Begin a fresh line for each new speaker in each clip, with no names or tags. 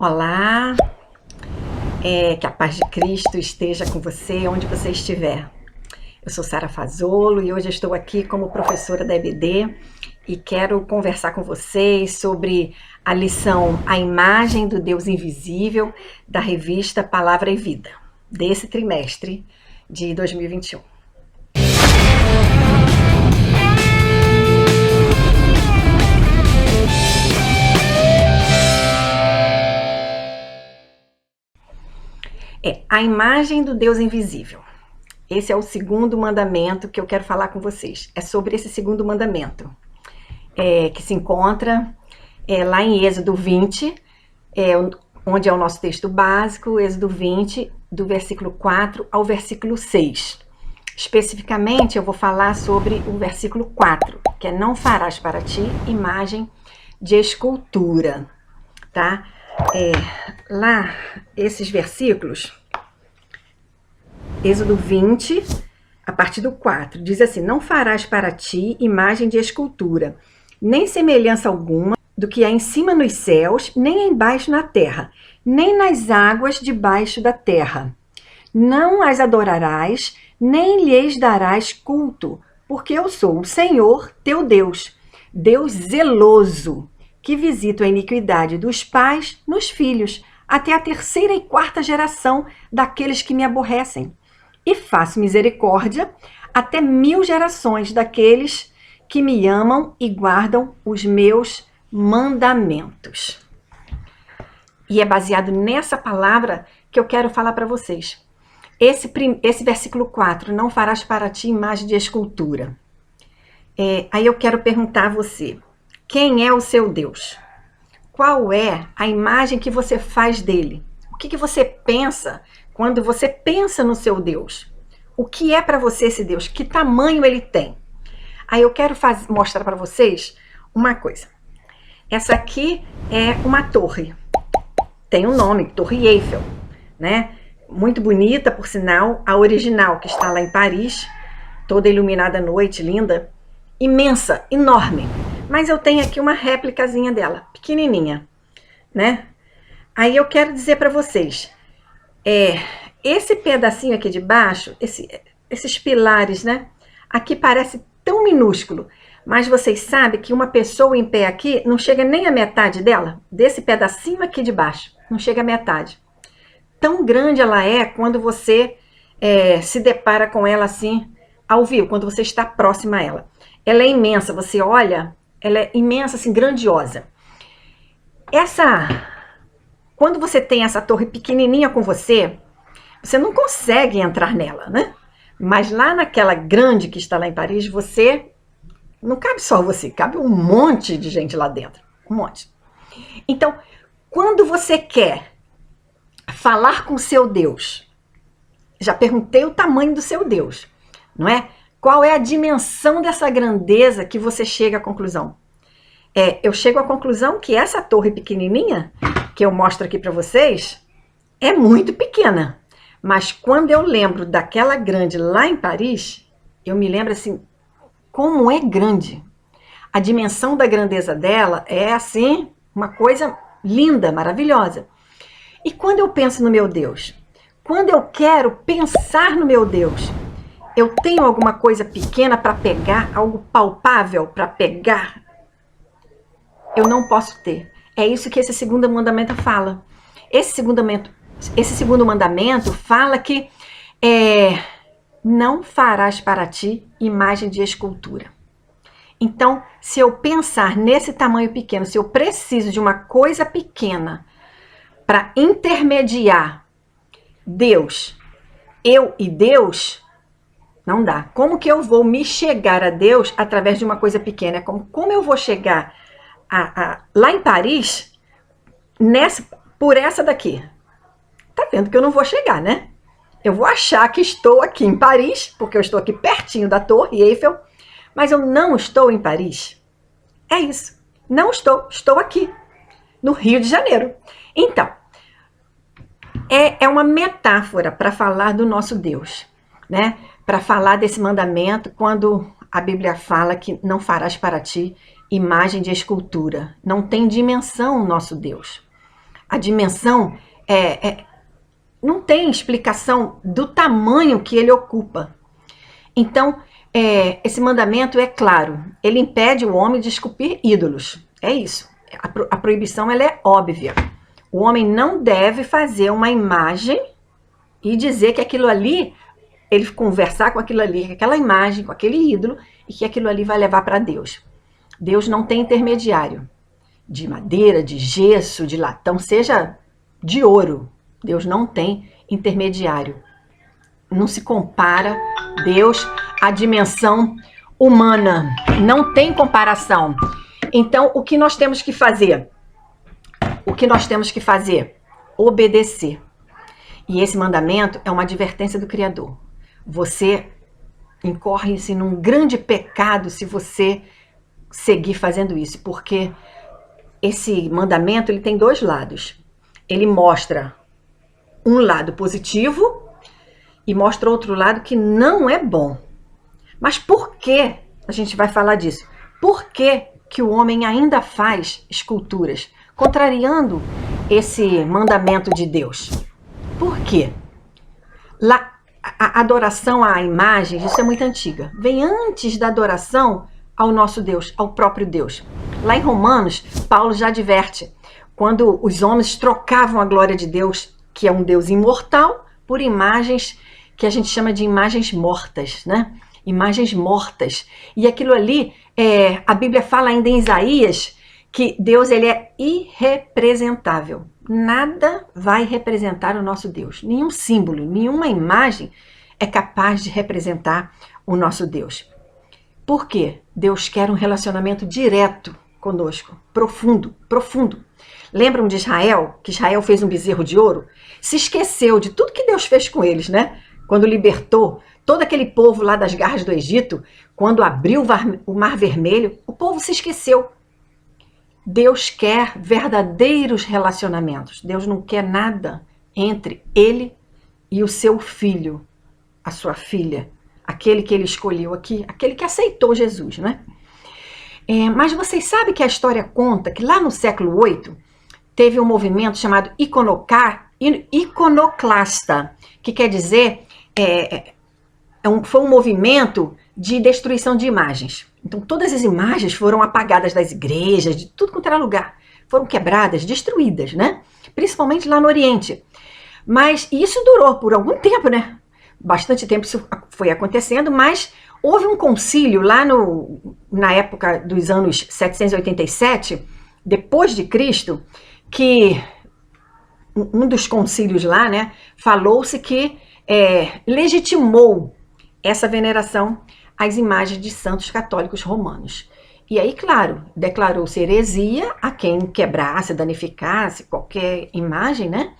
Olá, que a paz de Cristo esteja com você, onde você estiver. Eu sou Sara Fazolo e hoje eu estou aqui como professora da EBD e quero conversar com vocês sobre a lição A Imagem do Deus Invisível da revista Palavra e Vida, desse trimestre de 2021. A imagem do Deus invisível. Esse é o segundo mandamento que eu quero falar com vocês. É sobre esse segundo mandamento, que se encontra lá em Êxodo 20, onde é o nosso texto básico, Êxodo 20, do versículo 4 ao versículo 6. Especificamente, eu vou falar sobre o versículo 4, que é: não farás para ti imagem de escultura, tá? Lá, esses versículos, Êxodo 20, a partir do 4, diz assim: não farás para ti imagem de escultura, nem semelhança alguma do que há em cima nos céus, nem embaixo na terra, nem nas águas debaixo da terra. Não as adorarás, nem lhes darás culto, porque eu sou o Senhor teu Deus, Deus zeloso, que visita a iniquidade dos pais nos filhos, até a terceira e quarta geração daqueles que me aborrecem. E faço misericórdia até 1000 gerações daqueles que me amam e guardam os meus mandamentos. E é baseado nessa palavra que eu quero falar para vocês. Esse versículo 4, não farás para ti imagem de escultura. Aí eu quero perguntar a você: quem é o seu Deus? Qual é a imagem que você faz dele? O que você pensa quando você pensa no seu Deus? O que é para você esse Deus? Que tamanho ele tem? Aí eu quero mostrar para vocês uma coisa. Essa aqui é uma torre. Tem um nome, Torre Eiffel, né? Muito bonita, por sinal, a original que está lá em Paris, toda iluminada à noite, linda, imensa, enorme. Mas eu tenho aqui uma réplicazinha dela, pequenininha, né? Aí eu quero dizer para vocês, esse pedacinho aqui de baixo, esses pilares, né? Aqui parece tão minúsculo, mas vocês sabem que uma pessoa em pé aqui não chega nem a metade dela, desse pedacinho aqui de baixo, não chega a metade. Tão grande ela é quando você se depara com ela assim, ao vivo, quando você está próxima a ela. Ela é imensa, você olha, ela é imensa, assim, grandiosa. Quando você tem essa torre pequenininha com você não consegue entrar nela, né? Mas lá naquela grande que está lá em Paris, não cabe só você, cabe um monte de gente lá dentro, um monte. Então, quando você quer falar com o seu Deus, já perguntei o tamanho do seu Deus, não é? Qual é a dimensão dessa grandeza que você chega à conclusão? Eu chego à conclusão que essa torre pequenininha, que eu mostro aqui para vocês, é muito pequena. Mas quando eu lembro daquela grande lá em Paris, eu me lembro assim, como é grande. A dimensão da grandeza dela é assim, uma coisa linda, maravilhosa. E quando eu penso no meu Deus, quando eu quero pensar no meu Deus, eu tenho alguma coisa pequena para pegar, algo palpável para pegar? Eu não posso ter. É isso que esse segundo mandamento fala. Esse segundo mandamento fala que não farás para ti imagem de escultura. Então, se eu pensar nesse tamanho pequeno, se eu preciso de uma coisa pequena para intermediar Deus, eu e Deus, não dá. Como que eu vou me chegar a Deus através de uma coisa pequena? Como eu vou chegar lá em Paris por essa daqui? Tá vendo que eu não vou chegar, né? Eu vou achar que estou aqui em Paris, porque eu estou aqui pertinho da Torre Eiffel, mas eu não estou em Paris. É isso. Não estou aqui, no Rio de Janeiro. Então, é uma metáfora para falar do nosso Deus, né? Para falar desse mandamento, quando a Bíblia fala que não farás para ti imagem de escultura. Não tem dimensão o nosso Deus. A dimensão não tem explicação do tamanho que ele ocupa. Então, esse mandamento é claro. Ele impede o homem de esculpir ídolos. É isso. A proibição ela é óbvia. O homem não deve fazer uma imagem e dizer que aquilo ali, ele conversar com aquilo ali, com aquela imagem, com aquele ídolo, e que aquilo ali vai levar para Deus. Deus não tem intermediário. De madeira, de gesso, de latão, seja de ouro. Deus não tem intermediário. Não se compara Deus à dimensão humana. Não tem comparação. Então, o que nós temos que fazer? O que nós temos que fazer? Obedecer. E esse mandamento é uma advertência do Criador. Você incorre-se num grande pecado se você seguir fazendo isso, porque esse mandamento ele tem dois lados. Ele mostra um lado positivo e mostra outro lado que não é bom. Mas por que a gente vai falar disso? Por que que o homem ainda faz esculturas, contrariando esse mandamento de Deus? Por quê? Lá, a adoração à imagem, isso é muito antiga. Vem antes da adoração ao nosso Deus, ao próprio Deus. Lá em Romanos, Paulo já adverte, quando os homens trocavam a glória de Deus, que é um Deus imortal, por imagens que a gente chama de imagens mortas, né? Imagens mortas. E aquilo ali, a Bíblia fala ainda em Isaías, que Deus ele é irrepresentável. Nada vai representar o nosso Deus. Nenhum símbolo, nenhuma imagem é capaz de representar o nosso Deus. Por quê? Deus quer um relacionamento direto conosco, profundo, profundo. Lembram de Israel? Que Israel fez um bezerro de ouro? Se esqueceu de tudo que Deus fez com eles, né? Quando libertou todo aquele povo lá das garras do Egito, quando abriu o Mar Vermelho, o povo se esqueceu. Deus quer verdadeiros relacionamentos. Deus não quer nada entre ele e o seu filho, a sua filha, aquele que ele escolheu aqui, aquele que aceitou Jesus, né? Mas vocês sabem que a história conta que lá no século VIII teve um movimento chamado iconoclasta, que quer dizer, foi um movimento de destruição de imagens. Então todas as imagens foram apagadas das igrejas, de tudo quanto era lugar. Foram quebradas, destruídas, né? Principalmente lá no Oriente. Mas isso durou por algum tempo, né? Bastante tempo isso foi acontecendo, mas houve um concílio lá na época dos anos 787, depois de Cristo, que um dos concílios lá, né, falou-se que legitimou essa veneração às imagens de santos católicos romanos. E aí, claro, declarou-se heresia a quem quebrasse, danificasse qualquer imagem, né?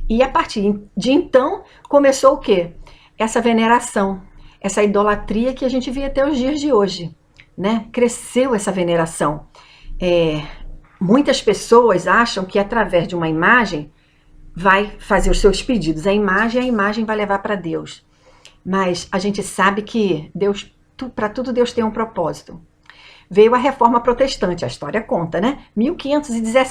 E a partir de então começou o quê? Essa veneração, essa idolatria que a gente vê até os dias de hoje, né? Cresceu essa veneração. Muitas pessoas acham que através de uma imagem vai fazer os seus pedidos. A imagem vai levar para Deus. Mas a gente sabe que Deus, para tudo Deus tem um propósito. Veio a Reforma Protestante, a história conta, né?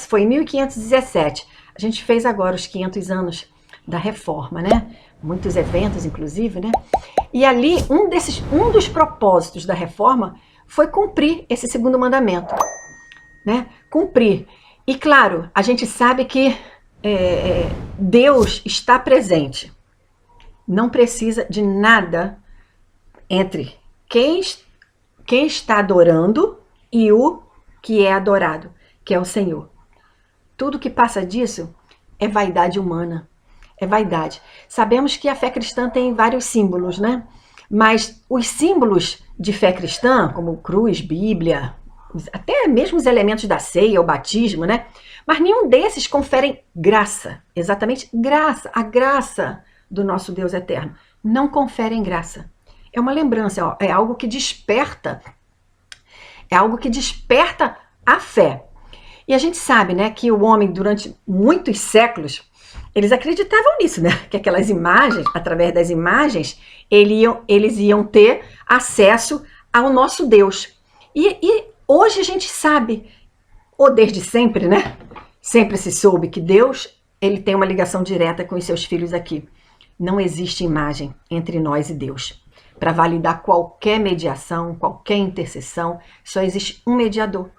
Foi em 1517. A gente fez agora os 500 anos da Reforma, né? Muitos eventos, inclusive, né? E ali, um dos propósitos da Reforma foi cumprir esse segundo mandamento, né? Cumprir. E claro, a gente sabe que Deus está presente. Não precisa de nada entre quem está adorando e o que é adorado, que é o Senhor. Tudo que passa disso é vaidade humana. É vaidade. Sabemos que a fé cristã tem vários símbolos, né? Mas os símbolos de fé cristã, como cruz, Bíblia, até mesmo os elementos da ceia, o batismo, né? Mas nenhum desses conferem graça. Exatamente graça. A graça do nosso Deus eterno. Não conferem graça. É uma lembrança, é algo que desperta. É algo que desperta a fé. E a gente sabe, né, que o homem, durante muitos séculos, eles acreditavam nisso, né? Que aquelas imagens, através das imagens, eles iam ter acesso ao nosso Deus. E hoje a gente sabe, ou desde sempre, né? Sempre se soube que Deus, ele tem uma ligação direta com os seus filhos aqui. Não existe imagem entre nós e Deus. Para validar qualquer mediação, qualquer intercessão, só existe um mediador.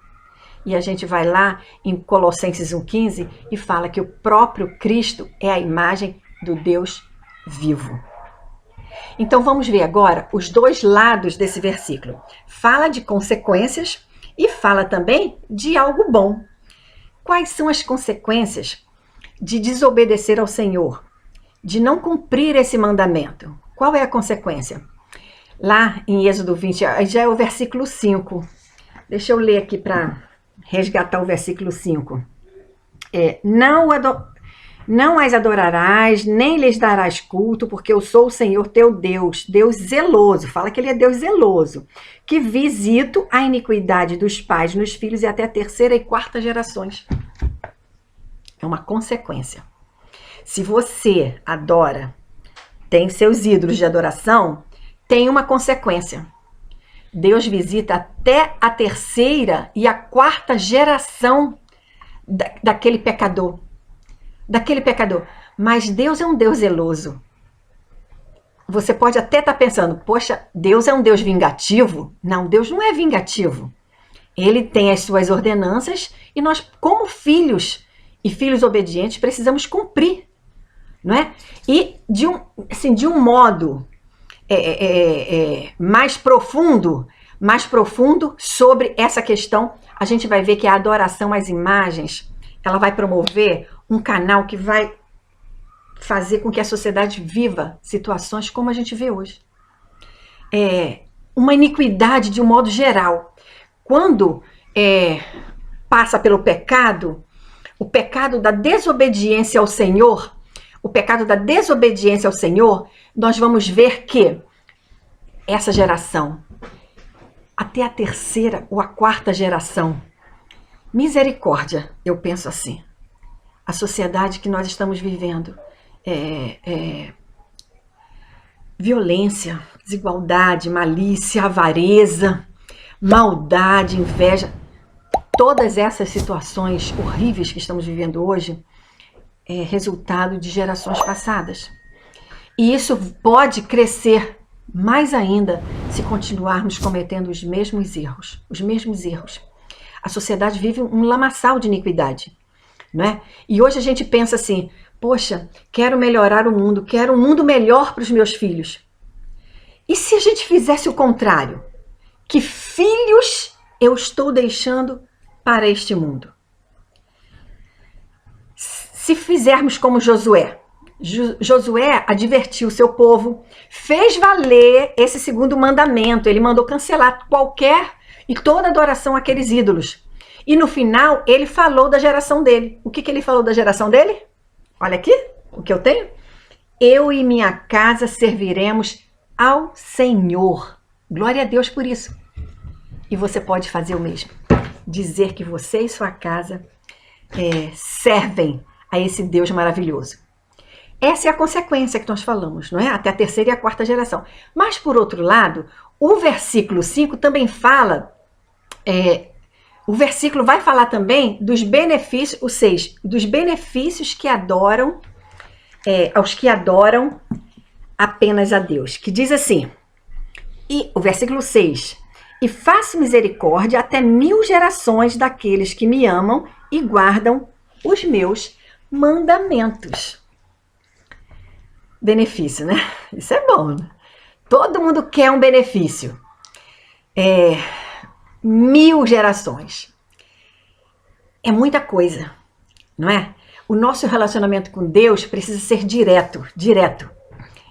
E a gente vai lá em Colossenses 1,15 e fala que o próprio Cristo é a imagem do Deus vivo. Então vamos ver agora os dois lados desse versículo. Fala de consequências e fala também de algo bom. Quais são as consequências de desobedecer ao Senhor? De não cumprir esse mandamento? Qual é a consequência? Lá em Êxodo 20, já é o versículo 5. Deixa eu ler aqui para resgatar o versículo 5. Não as adorarás, nem lhes darás culto, porque eu sou o Senhor teu Deus, Deus zeloso. Fala que ele é Deus zeloso, que visito a iniquidade dos pais nos filhos e até a terceira e quarta gerações. É uma consequência. Se você adora, tem seus ídolos de adoração, tem uma consequência. Deus visita até a terceira e a quarta geração daquele pecador. Mas Deus é um Deus zeloso. Você pode até estar pensando, poxa, Deus é um Deus vingativo? Não, Deus não é vingativo. Ele tem as suas ordenanças e nós, como filhos e filhos obedientes, precisamos cumprir, não é? E de um modo mais profundo sobre essa questão, a gente vai ver que a adoração às imagens, ela vai promover um canal que vai fazer com que a sociedade viva situações como a gente vê hoje. Uma iniquidade de um modo geral. Quando passa pelo pecado, o pecado da desobediência ao Senhor, nós vamos ver que essa geração, até a terceira ou a quarta geração, misericórdia, eu penso assim, a sociedade que nós estamos vivendo, violência, desigualdade, malícia, avareza, maldade, inveja, todas essas situações horríveis que estamos vivendo hoje, é resultado de gerações passadas. E isso pode crescer mais ainda se continuarmos cometendo os mesmos erros. A sociedade vive um lamaçal de iniquidade, não é? E hoje a gente pensa assim, poxa, quero melhorar o mundo, quero um mundo melhor para os meus filhos. E se a gente fizesse o contrário? Que filhos eu estou deixando para este mundo? Se fizermos como Josué, Josué advertiu seu povo, fez valer esse segundo mandamento, ele mandou cancelar qualquer e toda adoração àqueles ídolos. E no final, ele falou da geração dele. O que ele falou da geração dele? Olha aqui, o que eu tenho. Eu e minha casa serviremos ao Senhor. Glória a Deus por isso. E você pode fazer o mesmo. Dizer que você e sua casa servem a esse Deus maravilhoso. Essa é a consequência que nós falamos, não é? Até a terceira e a quarta geração. Mas, por outro lado, o versículo 5 também fala, o versículo vai falar também dos benefícios, ou seja, dos benefícios que adoram, aos que adoram apenas a Deus. Que diz assim, e o versículo 6, e faço misericórdia até 1000 gerações daqueles que me amam e guardam os meus mandamentos. Benefício, né? Isso é bom, né? Todo mundo quer um benefício. 1000 gerações. É muita coisa, não é? O nosso relacionamento com Deus precisa ser direto.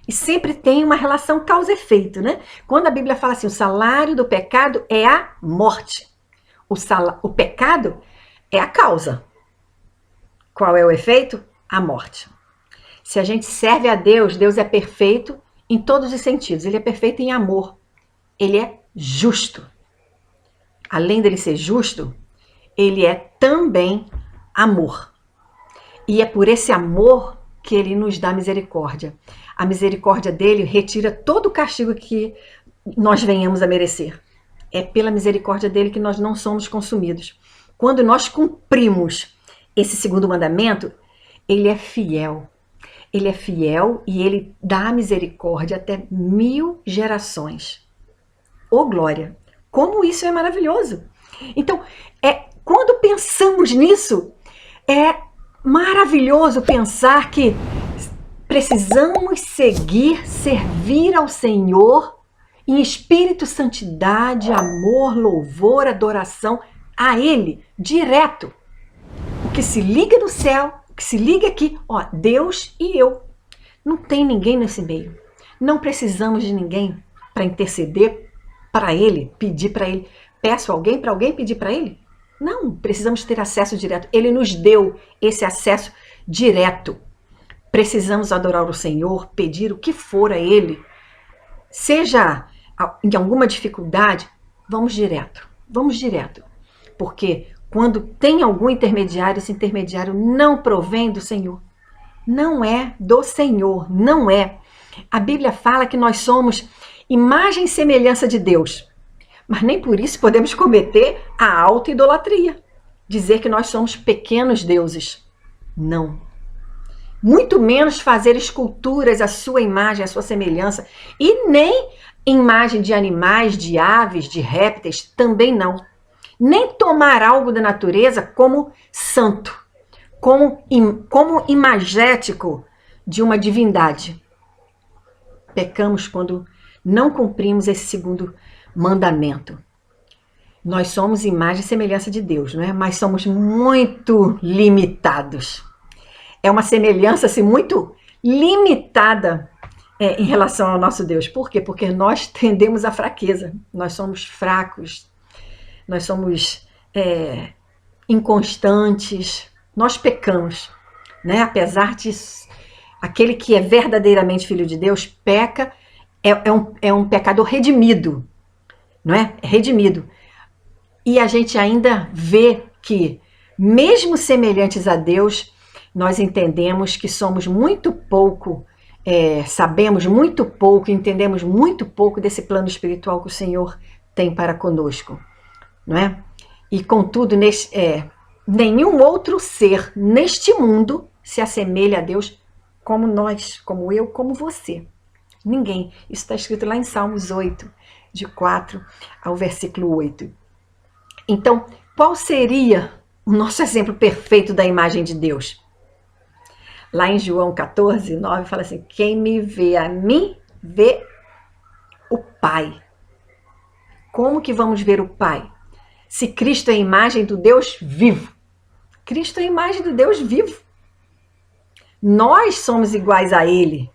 E sempre tem uma relação causa e efeito, né? Quando a Bíblia fala assim, o salário do pecado é a morte. O pecado é a causa. Qual é o efeito? A morte. Se a gente serve a Deus, Deus é perfeito em todos os sentidos. Ele é perfeito em amor. Ele é justo. Além dele ser justo, ele é também amor. E é por esse amor que ele nos dá misericórdia. A misericórdia dele retira todo o castigo que nós venhamos a merecer. É pela misericórdia dele que nós não somos consumidos. Quando nós cumprimos esse segundo mandamento, ele é fiel. Ele é fiel e ele dá misericórdia até 1000 gerações. Ô glória! Como isso é maravilhoso! Então, quando pensamos nisso, é maravilhoso pensar que precisamos servir ao Senhor em espírito, santidade, amor, louvor, adoração a Ele, direto. O que se liga no céu, o que se liga aqui, ó, Deus e eu. Não tem ninguém nesse meio. Não precisamos de ninguém para interceder para Ele, pedir para Ele. Peço alguém para alguém pedir para Ele? Não, precisamos ter acesso direto. Ele nos deu esse acesso direto. Precisamos adorar o Senhor, pedir o que for a Ele. Seja em alguma dificuldade, vamos direto. Vamos direto. Porque quando tem algum intermediário, esse intermediário não provém do Senhor. Não é do Senhor, não é. A Bíblia fala que nós somos imagem e semelhança de Deus. Mas nem por isso podemos cometer a auto-idolatria. Dizer que nós somos pequenos deuses. Não. Muito menos fazer esculturas à sua imagem, à sua semelhança. E nem imagem de animais, de aves, de répteis, também não. Nem tomar algo da natureza como santo, como imagético de uma divindade. Pecamos quando não cumprimos esse segundo mandamento. Nós somos imagem e semelhança de Deus, não é? Mas somos muito limitados. É uma semelhança assim, muito limitada em relação ao nosso Deus. Por quê? Porque nós tendemos à fraqueza. Nós somos fracos. Nós somos inconstantes. Nós pecamos, né? Apesar disso, aquele que é verdadeiramente filho de Deus peca, é um pecador redimido, não é? É redimido. E a gente ainda vê que, mesmo semelhantes a Deus, nós entendemos que somos muito pouco, sabemos muito pouco, entendemos muito pouco desse plano espiritual que o Senhor tem para conosco, não é? E contudo, nenhum outro ser neste mundo se assemelha a Deus como nós, como eu, como você. Ninguém. Isso está escrito lá em Salmos 8, de 4 ao versículo 8. Então, qual seria o nosso exemplo perfeito da imagem de Deus? Lá em João 14, 9, fala assim: quem me vê a mim, vê o Pai. Como que vamos ver o Pai? Se Cristo é a imagem do Deus vivo. Cristo é a imagem do Deus vivo. Nós somos iguais a Ele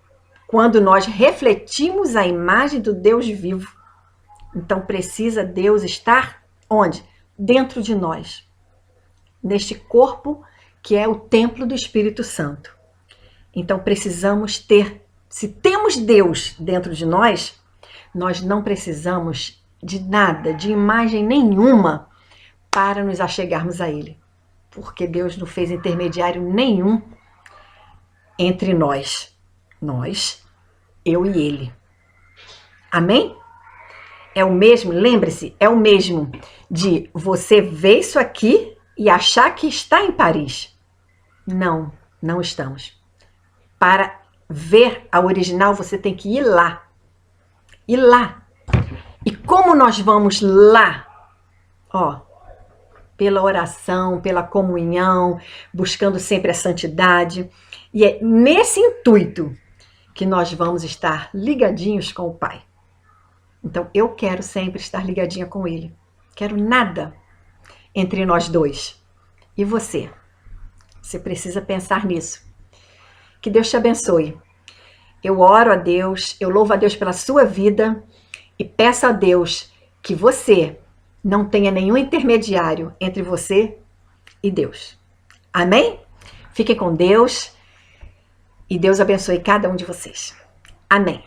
quando nós refletimos a imagem do Deus vivo. Então precisa Deus estar onde? Dentro de nós. Neste corpo que é o templo do Espírito Santo. Então precisamos ter, se temos Deus dentro de nós, nós não precisamos de nada, de imagem nenhuma para nos achegarmos a Ele. Porque Deus não fez intermediário nenhum entre nós. Nós, eu e Ele. Amém? É o mesmo, lembre-se, é o mesmo de você ver isso aqui e achar que está em Paris. Não, não estamos. Para ver a original, você tem que ir lá. Ir lá. E como nós vamos lá? Ó, pela oração, pela comunhão, buscando sempre a santidade. E é nesse intuito que nós vamos estar ligadinhos com o Pai. Então, eu quero sempre estar ligadinha com Ele. Quero nada entre nós dois. E você? Você precisa pensar nisso. Que Deus te abençoe. Eu oro a Deus, eu louvo a Deus pela sua vida e peço a Deus que você não tenha nenhum intermediário entre você e Deus. Amém? Fiquem com Deus e Deus abençoe cada um de vocês. Amém.